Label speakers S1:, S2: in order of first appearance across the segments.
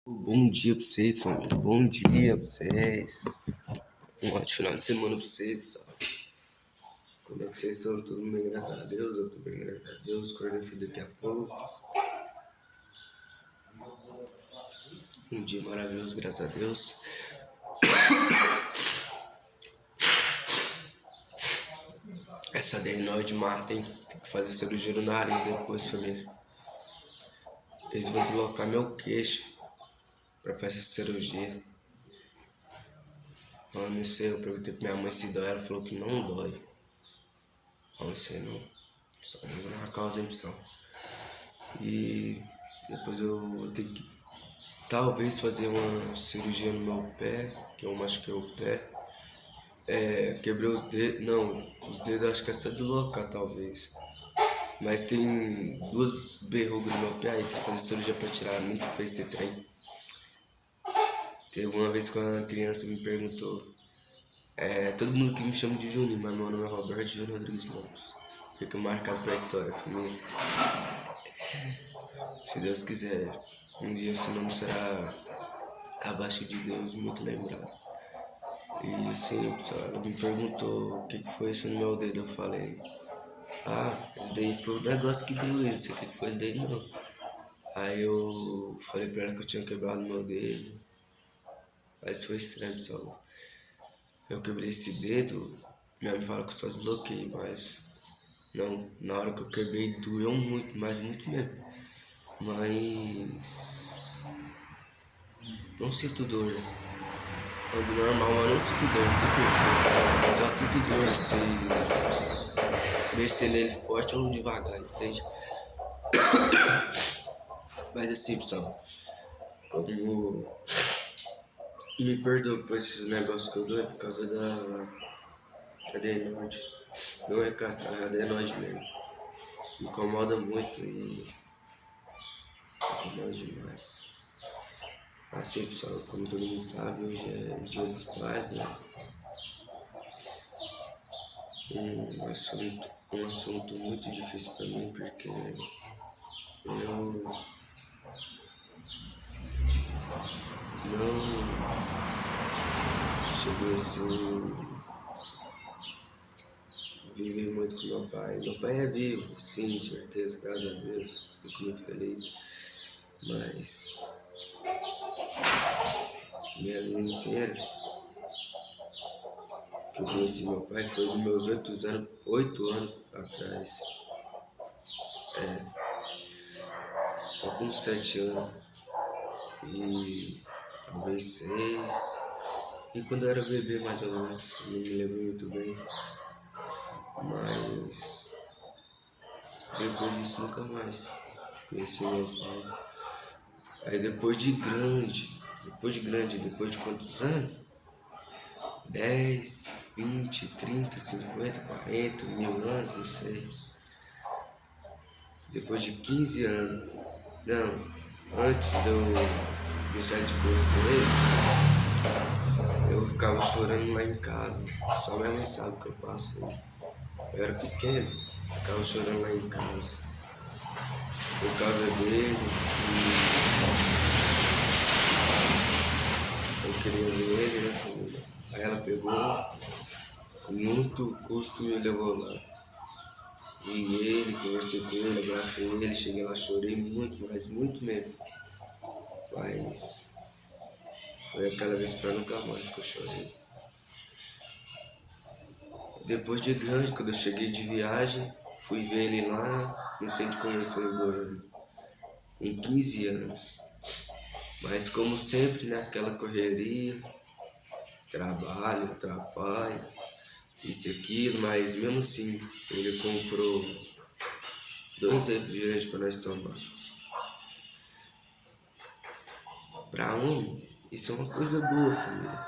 S1: Bom dia pra vocês, família. Bom dia pra vocês. Um ótimo final de semana pra vocês, pessoal. Como é que vocês estão? Tudo bem, graças a Deus. Eu tô bem, graças a Deus. Acordei filho daqui a pouco. Um dia maravilhoso, graças a Deus. Essa adenoide mata, hein? Tem que fazer cirurgia no nariz depois, família. Eles vão deslocar meu queixo pra fazer essa cirurgia. Mano, não sei, eu perguntei pra minha mãe se dói. Ela falou que não dói. Não sei não. Só Deus na causa, hein, pessoal. E depois eu vou ter que talvez fazer uma cirurgia no meu pé, que eu machuquei o pé. Quebrei os dedos. Não, os dedos acho que é só deslocar talvez. Mas tem duas verrugas no meu pé aí, tem que fazer cirurgia pra tirar. Muito feio esse trem. Teve uma vez que uma criança me perguntou. Todo mundo que me chama de Juninho, mas meu nome é Roberto Júnior Rodrigues Lopes. Fica marcado pra história comigo. Se Deus quiser, um dia esse nome será abaixo de Deus, muito lembrado. E assim, pessoal, ela me perguntou o que foi isso no meu dedo. Eu falei, esse daí foi o negócio que deu isso, o que foi isso daí não. Aí eu falei pra ela que eu tinha quebrado meu dedo. Mas foi estranho, pessoal. Eu quebrei esse dedo, minha mãe fala que eu só desloquei, mas não, na hora que eu quebrei doeu muito, mas muito mesmo. Mas não sinto dor. Ando normal, mas não sinto dor, não sei porquê. Só sinto dor se mexer nele forte ou devagar, entende? Mas assim, pessoal, como me perdoa por esses negócios que eu dou, é por causa da adenoide. Não é catarro, é adenoide mesmo. Me incomoda muito e incomoda demais. Assim, pessoal, como todo mundo sabe, hoje é Dia dos Pais, né? Um assunto muito difícil pra mim, porque eu não cheguei assim viver muito com meu pai. Meu pai é vivo, sim, certeza, graças a Deus, fico muito feliz. Mas minha vida inteira que eu conheci meu pai foi dos meus 8 anos atrás. Só com 7 anos. E talvez 6. E quando eu era bebê mais ou menos, não me lembro muito bem. Mas depois disso nunca mais conheci meu pai. Aí depois de quantos anos? 10, 20, 30, 50, 40, 1000 anos, não sei. Depois de 15 anos, não, antes de eu deixar de conhecer ele, eu ficava chorando lá em casa. Só minha mãe sabe o que eu passei. Eu era pequeno, ficava chorando lá em casa. Por causa dele, e eu queria ver ele, né, família? Aí ela pegou, com muito custo me levou lá. Vi ele, conversei com ele, abracei ele, cheguei lá, chorei muito, mas muito mesmo. Mas foi aquela vez pra nunca mais que eu chorei. Depois de grande, quando eu cheguei de viagem, fui ver ele lá no centro de convenção em Goiânia, com 15 anos. Mas como sempre, naquela correria, trabalho, trabalho, isso e aquilo, mas mesmo assim, ele comprou 2 refrigerantes para nós tomar. Pra homem, isso é uma coisa boa, família.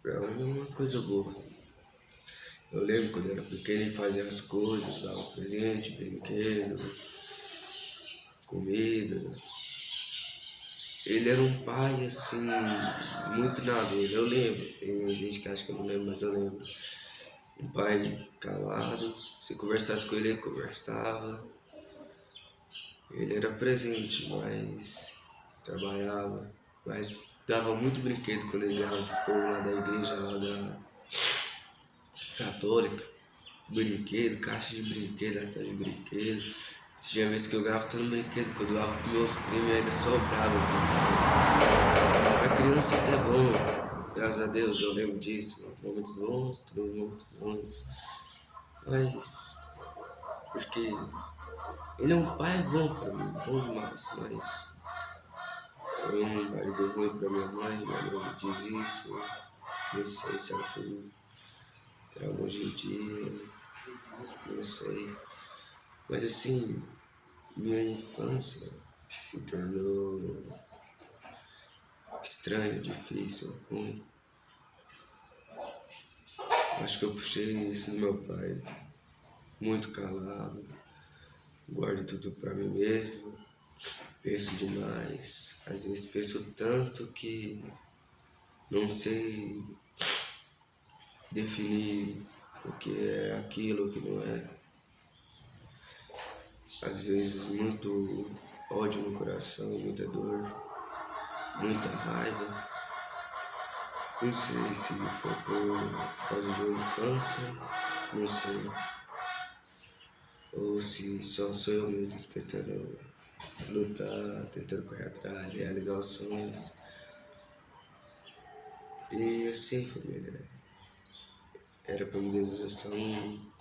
S1: Pra homem é uma coisa boa. Eu lembro quando eu era pequeno e fazia as coisas, dava presente, brinquedo, comida. Ele era um pai, assim, muito na dele. Eu lembro, tem gente que acha que eu não lembro, mas eu lembro. Um pai calado, se conversasse com ele, conversava. Ele era presente, mas trabalhava, mas dava muito brinquedo quando ele ganhava dispor lá da igreja, lá da católica. Brinquedo, caixa de brinquedo, atrás de brinquedo. Tinha vezes que eu ganhava tanto brinquedo que eu doava pros meus primos e ainda sobrava. Pra criança isso é bom, graças a Deus eu lembro disso. Momentos bons, também momentos bons. Mas, porque ele é um pai bom pra mim, bom demais, mas foi um marido ruim pra minha mãe diz isso, nem sei se ela tem trauma hoje em dia, não sei. Mas assim, minha infância se tornou estranha, difícil, ruim. Acho que eu puxei isso do meu pai, muito calado, guardo tudo pra mim mesmo, penso demais, às vezes penso tanto que não sei definir o que é aquilo, o que não é. Às vezes muito ódio no coração, muita dor, muita raiva. Não sei se foi por causa de uma infância, não sei. Ou se só sou eu mesmo tentando lutar, tentando correr atrás, realizar os sonhos. E assim, família, era pra me desejar um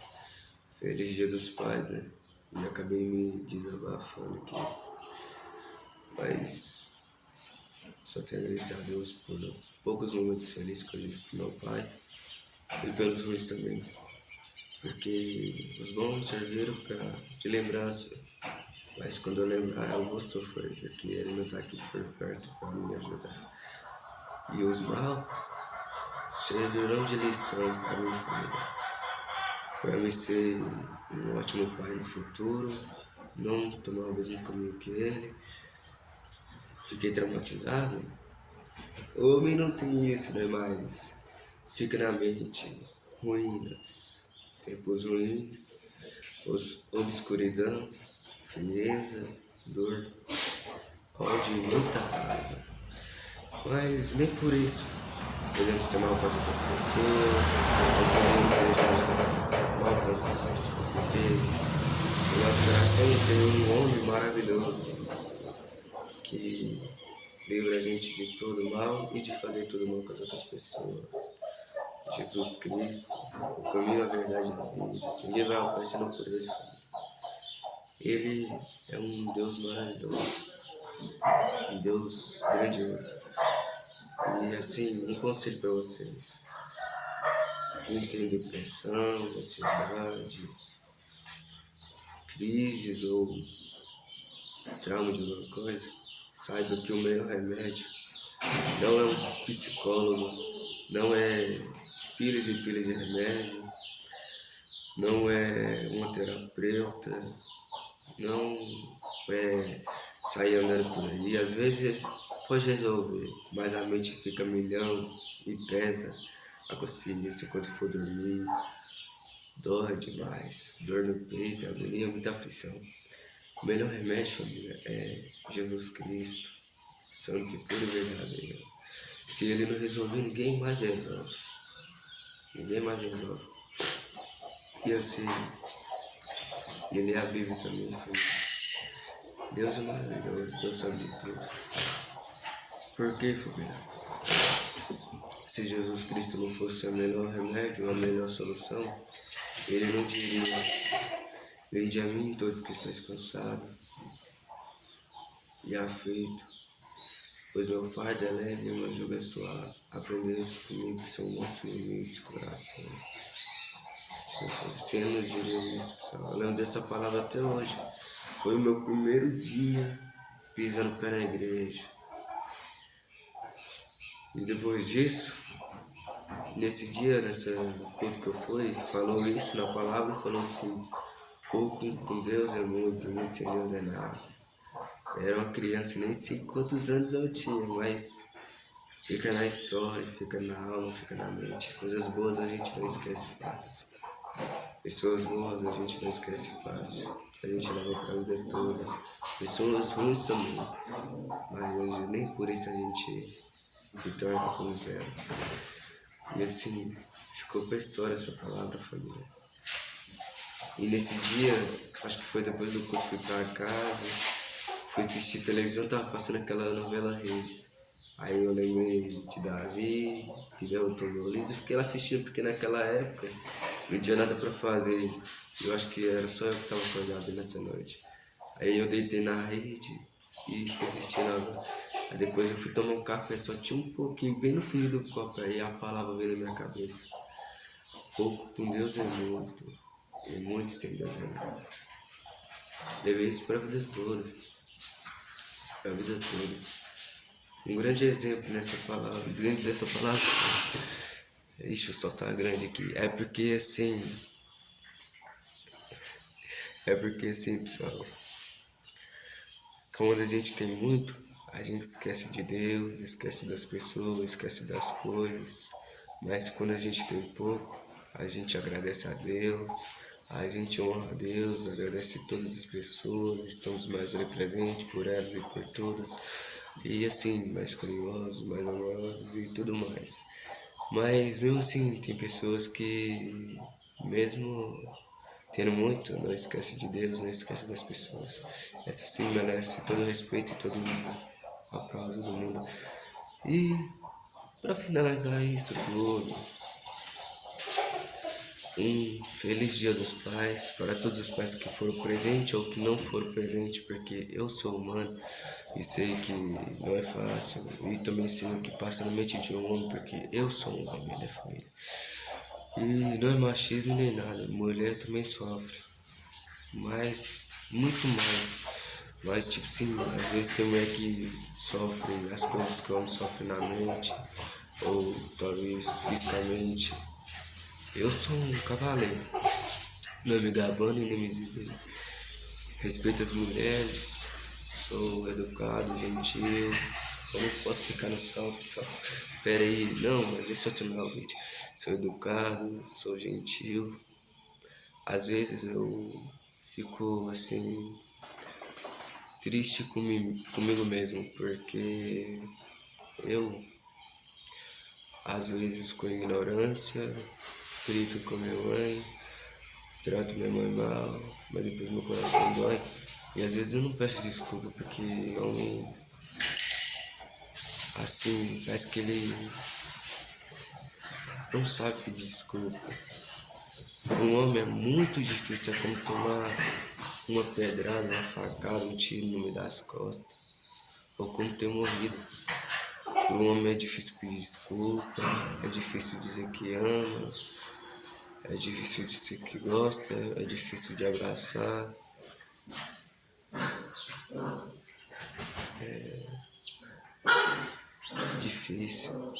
S1: feliz Dia dos Pais, né? E acabei me desabafando aqui. Mas só tenho a agradecer a Deus por poucos momentos felizes que eu tive com meu pai e pelos ruins também. Porque os bons serviram de lembrança, mas quando eu lembrar eu vou sofrer, porque ele não tá aqui por perto para me ajudar. E os mal servirão de lição para minha família, para me ser um ótimo pai no futuro, não tomar o mesmo caminho que ele. Fiquei traumatizado? O homem não tem isso, né? Mas fica na mente ruínas, tempos ruins, obscuridão, frieza, dor, ódio e muita raiva. Mas nem por isso podemos ser mal com as outras pessoas, ou podemos desejar mal com as outras pessoas, porque o nosso coração tem um homem maravilhoso que livra a gente de todo mal e de fazer todo mal com as outras pessoas. Jesus Cristo, o caminho, a verdade e a vida. Ninguém vai ao Pai senão por ele. Ele é um Deus maravilhoso, um Deus grandioso. E assim, um conselho para vocês. Quem tem depressão, ansiedade, crises ou trauma de alguma coisa, saiba que o melhor remédio não é um psicólogo, não é pilhas e pilhas de remédio, não é uma terapeuta, não é sair andando por aí. Às vezes pode resolver, mas a mente fica milhão e pesa a consciência quando for dormir. Dói demais, dor no peito, agonia, muita aflição. O melhor remédio, família, é Jesus Cristo, santo e puro e verdadeiro. Se ele não resolver, ninguém mais resolve. Ninguém mais resolve. E assim, ele é a Bíblia também, família. Deus é maravilhoso, Deus sabe de tudo. Por quê, família? Se Jesus Cristo não fosse o melhor remédio, a melhor solução, ele não diria: vinde a mim todos que estáis cansados e aflitos, pois meu fardo é leve e meu jugo é suave. Aprendeis comigo que sou manso e humilde de coração. Se não fosse assim, eu não diria isso, pessoal. Eu lembro dessa palavra até hoje. Foi o meu primeiro dia pisando o pé na igreja. E depois disso, nesse dia, nessa culto que eu fui, falou isso na palavra e falou assim: pouco com Deus é muito, muito sem Deus é nada. Eu era uma criança, nem sei quantos anos eu tinha, mas fica na história, fica na alma, fica na mente. Coisas boas a gente não esquece fácil. Pessoas boas a gente não esquece fácil, a gente leva pra vida toda. Pessoas ruins também, mas nem por isso a gente se torna como elas. E assim, ficou pra história essa palavra, família. E nesse dia, acho que foi depois do que eu fui pra casa, fui assistir televisão, tava passando aquela novela Reis. Aí eu lembrei de Davi, que derrotou Golias, e fiquei lá assistindo, porque naquela época não tinha nada pra fazer. Eu acho que era só eu que tava acordado nessa noite. Aí eu deitei na rede e fui assistindo. Aí depois eu fui tomar um café, só tinha um pouquinho bem no fim do copo, aí a palavra veio na minha cabeça. Pouco com Deus é muito, e muito sem Deus é nada. Levei isso pra vida toda, pra vida toda. Um grande exemplo nessa palavra, dentro dessa palavra. Ixi, o sol tá grande aqui. É porque assim, pessoal, quando a gente tem muito, a gente esquece de Deus, esquece das pessoas, esquece das coisas. Mas quando a gente tem pouco, a gente agradece a Deus, a gente honra a Deus, agradece todas as pessoas, estamos mais ali presentes por elas e por todas. E assim, mais carinhosos, mais amorosos e tudo mais. Mas mesmo assim, tem pessoas que, mesmo tendo muito, não esquece de Deus, não esquece das pessoas. Essa sim merece todo o respeito e todo o aplauso do mundo. E para finalizar isso tudo, um feliz Dia dos Pais para todos os pais que foram presentes ou que não foram presentes, porque eu sou humano e sei que não é fácil, e também sei o que passa na mente de um homem, porque eu sou um homem da família. E não é machismo nem nada, mulher também sofre, mas muito mais. Mas tipo assim, às vezes tem mulher que sofre as coisas que o homem sofre na mente, ou talvez fisicamente. Eu sou um cavaleiro, não me gabando e nem me exibindo. Respeito as mulheres, sou educado, gentil. Como posso ficar no sol, pessoal? Pera aí, não, mas deixa eu terminar o vídeo. Sou educado, sou gentil. Às vezes eu fico assim, triste comigo mesmo, porque eu, às vezes com ignorância, grito com minha mãe, trato minha mãe mal, mas depois meu coração dói. E às vezes eu não peço desculpa, porque homem, assim, parece que ele não sabe pedir desculpa. Um homem é muito difícil, é como tomar uma pedrada, uma facada, um tiro no meio das costas, ou como ter morrido. Para um homem é difícil pedir desculpa, é difícil dizer que ama, é difícil dizer que gosta, é difícil de abraçar. Difícil,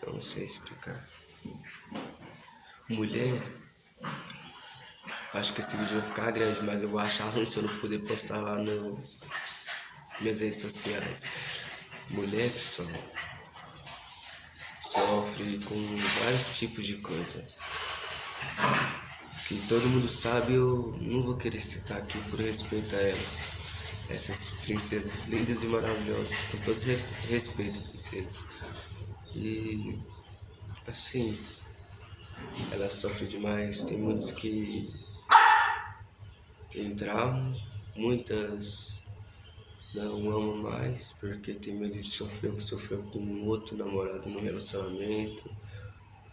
S1: eu não sei explicar. Mulher, acho que esse vídeo vai ficar grande, mas eu vou achar ruim se eu não puder postar lá nas minhas redes sociais. Mulher, pessoal, sofre com vários tipos de coisa que todo mundo sabe. Eu não vou querer citar aqui por respeito a elas, essas princesas lindas e maravilhosas, com todo respeito, princesas. E assim, elas sofrem demais. Tem muitos que têm trauma, muitas não amam mais porque tem medo de sofrer o que sofreu com um outro namorado no relacionamento,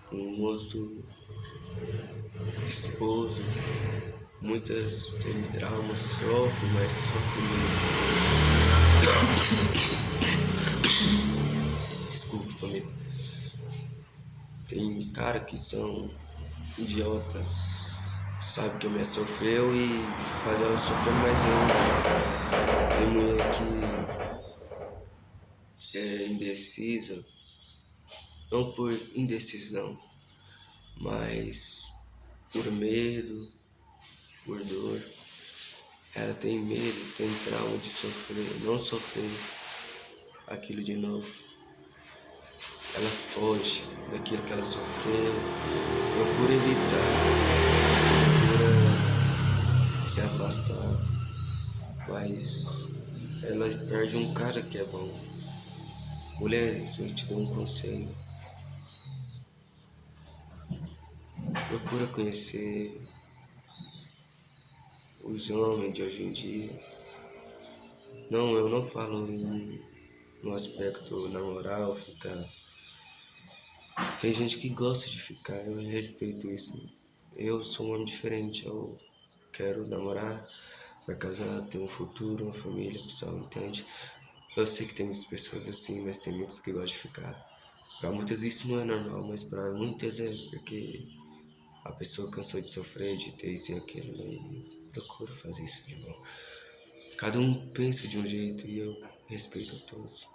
S1: com um outro esposo. Muitas têm trauma, sofrem, mas sofrem mesmo. Desculpa, família. Tem cara que são idiota, sabe que a mulher sofreu e faz ela sofrer mais ainda. Tem mulher que é indecisa, não por indecisão, mas por medo, por dor. Ela tem medo, tem trauma de sofrer, não sofrer aquilo de novo. ela foge daquilo que ela sofreu, procura evitar, procura se afastar, mas ela perde um cara que é bom. Mulheres, eu te dou um conselho. Procura conhecer os homens de hoje em dia. Não, eu não falo no aspecto namoral, ficar. Tem gente que gosta de ficar, eu respeito isso. Eu sou um homem diferente, eu quero namorar, pra casar, ter um futuro, uma família, pessoal, entende? Eu sei que tem muitas pessoas assim, mas tem muitos que gostam de ficar. Pra muitas isso não é normal, mas pra muitas é, porque a pessoa cansou de sofrer, de ter isso e aquilo, né? E procura fazer isso de bom. Cada um pensa de um jeito e eu respeito a todos.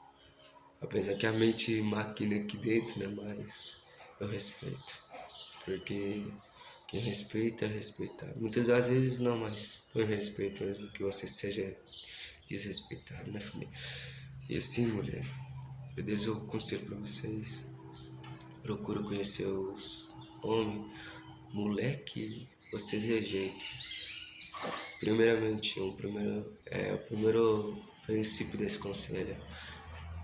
S1: Apesar que a mente maquina aqui dentro, né? Mas eu respeito. Porque quem respeita é respeitado. Muitas das vezes não, mas eu respeito mesmo que você seja desrespeitado, né, família? E assim, mulher, eu desejo um conselho pra vocês. Procura conhecer os homens. Moleque, vocês rejeitam. Primeiramente, o primeiro princípio desse conselho é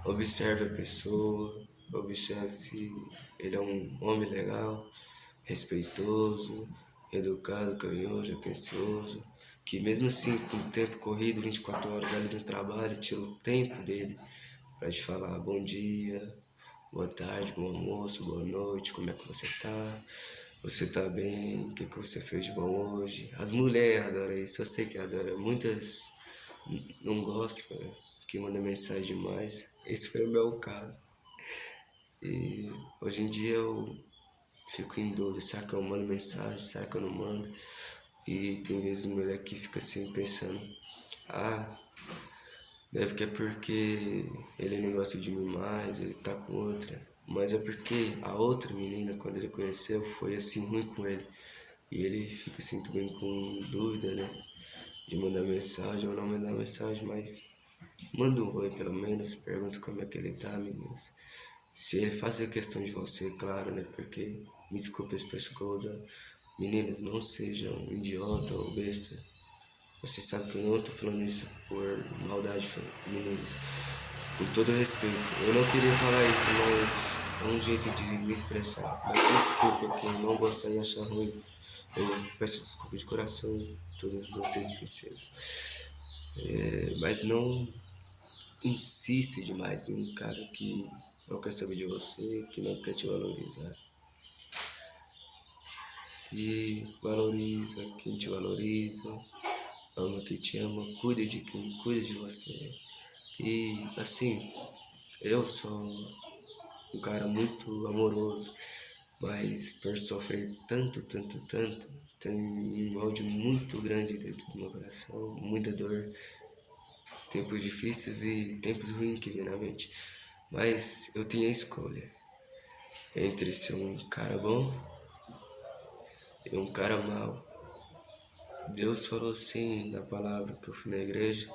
S1: observe a pessoa, observe se ele é um homem legal, respeitoso, educado, carinhoso, atencioso, que mesmo assim, com o tempo corrido, 24 horas ali no trabalho, tira o tempo dele para te falar bom dia, boa tarde, bom almoço, boa noite, como é que você tá? Você tá bem? O que você fez de bom hoje? As mulheres adoram isso, eu sei que adoram. Muitas não gostam, né? Que mandam mensagem demais. Esse foi o meu caso. E hoje em dia eu fico em dúvida, será que eu mando mensagem, será que eu não mando? E tem vezes mulher que fica assim pensando, deve que é porque ele não gosta de mim mais, ele tá com outra. Mas é porque a outra menina, quando ele conheceu, foi assim ruim com ele. E ele fica assim também com dúvida, né? De mandar mensagem ou não mandar mensagem, mas manda um oi pelo menos, pergunta como é que ele tá, meninas. Se ele fazer questão de você, claro, né? Porque, me desculpe a expressão que eu vou usar, meninas, não sejam idiota ou besta. Você sabe que eu não tô falando isso por maldade, meninas. Com todo respeito, eu não queria falar isso, mas é um jeito de me expressar. Mas me desculpa quem não gostar e achar ruim. Eu peço desculpa de coração a todas vocês, princesas. Mas não insiste demais em um cara que não quer saber de você, que não quer te valorizar. E valoriza quem te valoriza, ama quem te ama, cuida de quem cuida de você. E assim, eu sou um cara muito amoroso, mas por sofrer tanto, tem um ódio muito grande dentro do meu coração, muita dor, tempos difíceis e tempos ruins que vem na mente. Mas eu tinha a escolha entre ser um cara bom e um cara mau. Deus falou assim na palavra que eu fui na igreja.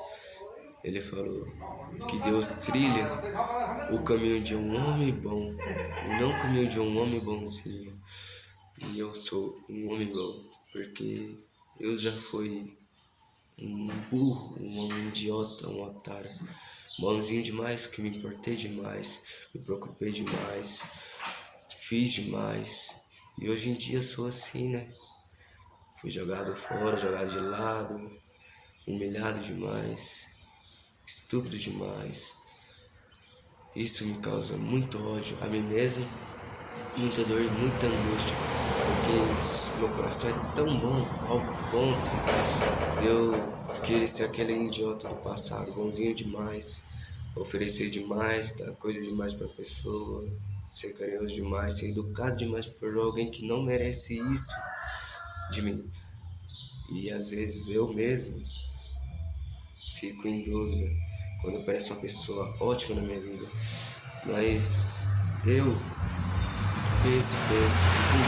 S1: Ele falou que Deus trilha o caminho de um homem bom e não o caminho de um homem bonzinho. E eu sou um homem bom, porque eu já fui um burro, um homem idiota, um otário. Bonzinho demais, que me importei demais, me preocupei demais, fiz demais. E hoje em dia sou assim, né? Fui jogado fora, jogado de lado, humilhado demais, estúpido demais. Isso me causa muito ódio a mim mesmo, muita dor e muita angústia, porque meu coração é tão bom ao ponto de eu querer ser aquele idiota do passado, bonzinho demais, oferecer demais, dar coisa demais pra pessoa, ser carinhoso demais, ser educado demais por alguém que não merece isso de mim. E às vezes eu mesmo fico em dúvida quando aparece uma pessoa ótima na minha vida, mas eu penso, e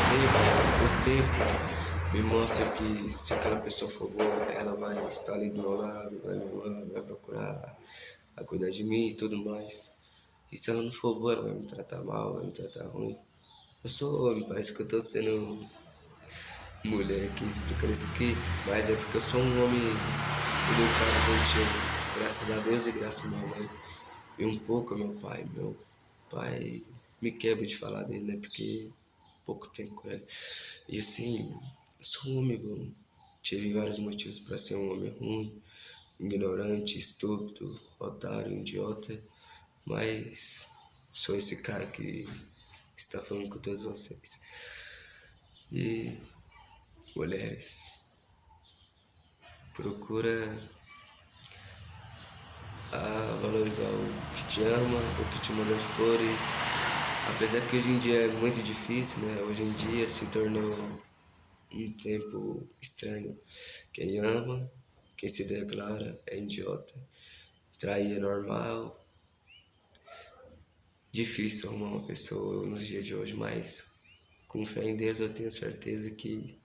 S1: com o tempo me mostra que se aquela pessoa for boa, ela vai estar ali do meu lado, vai me amar, vai procurar a cuidar de mim e tudo mais. E se ela não for boa, ela vai me tratar mal, vai me tratar ruim. Eu sou homem, parece que eu tô sendo mulher aqui explicando isso aqui, mas é porque eu sou um homem educado contigo, graças a Deus e graças a minha mãe. E um pouco a meu pai. Meu pai me quebra de falar dele, né? Porque pouco tempo com ele. E assim, eu sou um homem bom. Tive vários motivos para ser um homem ruim, ignorante, estúpido, otário, idiota, mas sou esse cara que está falando com todos vocês. E mulheres, procura valorizar o que te ama, o que te manda de flores. Apesar que hoje em dia é muito difícil, né? Hoje em dia se tornou um tempo estranho. Quem ama, quem se declara é idiota. Trair é normal. Difícil arrumar uma pessoa nos dias de hoje, mas com fé em Deus eu tenho certeza que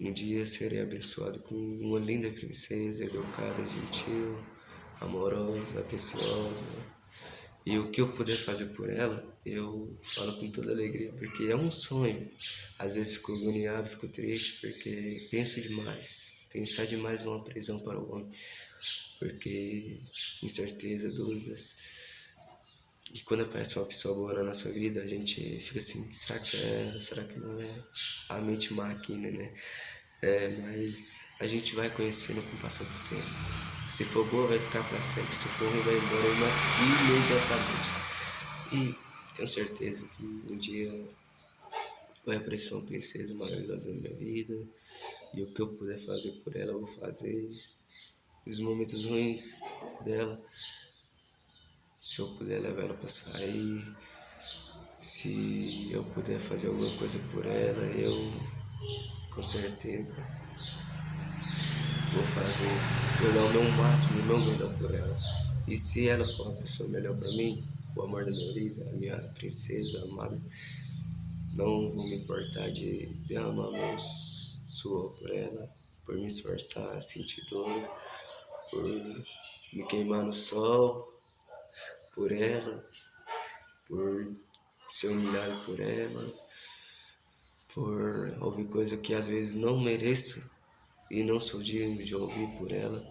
S1: um dia serei abençoado com uma linda princesa, educada, gentil, amorosa, atenciosa. E o que eu puder fazer por ela, eu falo com toda alegria, porque é um sonho. Às vezes fico agoniado, fico triste, porque penso demais. Pensar demais é uma prisão para o homem, porque incerteza, dúvidas. E quando aparece uma pessoa boa na nossa vida, a gente fica assim, será que é ela? Será que não é? A mente máquina, né? Mas a gente vai conhecendo com o passar do tempo. Se for boa, vai ficar para sempre. Se for ruim, vai embora imediatamente. E tenho certeza que um dia vai aparecer uma princesa maravilhosa na minha vida. E o que eu puder fazer por ela, eu vou fazer. Os momentos ruins dela, se eu puder levar ela para sair, se eu puder fazer alguma coisa por ela, eu com certeza vou fazer, vou dar o meu máximo, o meu melhor por ela. E se ela for uma pessoa melhor para mim, o amor da minha vida, a minha princesa amada, não vou me importar de derramar meus suor por ela, por me esforçar, sentir dor, por me queimar no sol por ela, por ser humilhado por ela, por ouvir coisa que às vezes não mereço e não sou digno de ouvir por ela.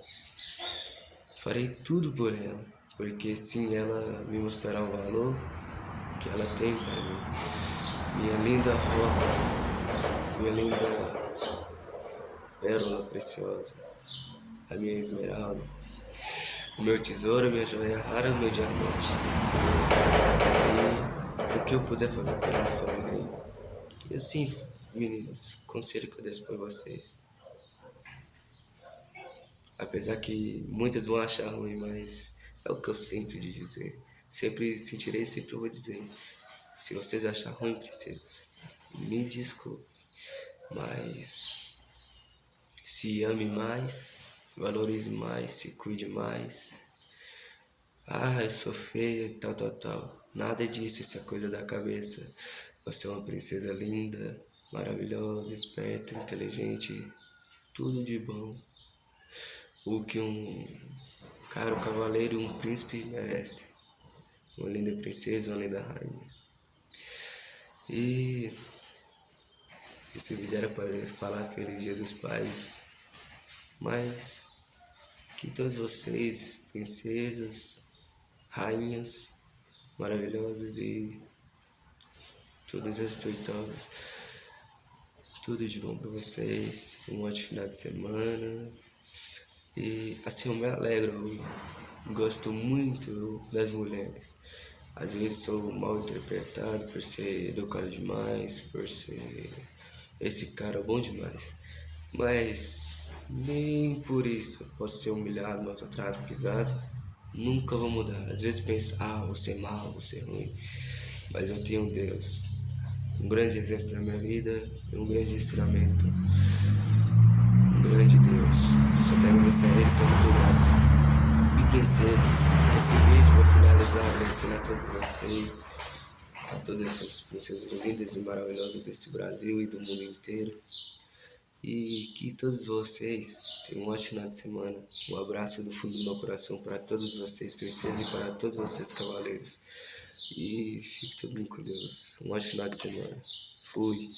S1: Farei tudo por ela, porque sim, ela me mostrará o valor que ela tem para mim. Minha linda rosa, minha linda pérola preciosa, a minha esmeralda, o meu tesouro, minha joia rara, o meu diamante. E o que eu puder fazer por ela, fazerei. E assim, meninas, conselho que eu deixo para vocês. Apesar que muitas vão achar ruim, mas é o que eu sinto de dizer. Sempre sentirei, sempre vou dizer. Se vocês acharem ruim, princesas, me desculpe. Mas se ame mais, valorize mais, se cuide mais. Eu sou feia e tal. Nada disso, isso é coisa da cabeça. Você é uma princesa linda, maravilhosa, esperta, inteligente, tudo de bom. O que um caro cavaleiro e um príncipe merece. Uma linda princesa, uma linda rainha. E esse vídeo era para falar Feliz Dia dos Pais. Mas que todos vocês, princesas, rainhas maravilhosas e todas respeitosas, tudo de bom para vocês. Um ótimo final de semana. E assim eu me alegro, eu gosto muito das mulheres. Às vezes sou mal interpretado por ser educado demais, por ser esse cara bom demais. Mas nem por isso posso ser humilhado, maltratado, pisado. Nunca vou mudar. Às vezes penso, vou ser mal, vou ser ruim. Mas eu tenho um Deus, um grande exemplo na minha vida e um grande ensinamento. Grande Deus, só tenho a agradecer a Ele, sou muito grato. E princesas, esse vídeo vou finalizar agradecendo a todos vocês, a todas essas princesas lindas e maravilhosas desse Brasil e do mundo inteiro. E que todos vocês tenham um ótimo final de semana. Um abraço do fundo do meu coração para todos vocês, princesas, e para todos vocês, cavaleiros. E fique todo mundo com Deus. Um ótimo final de semana. Fui.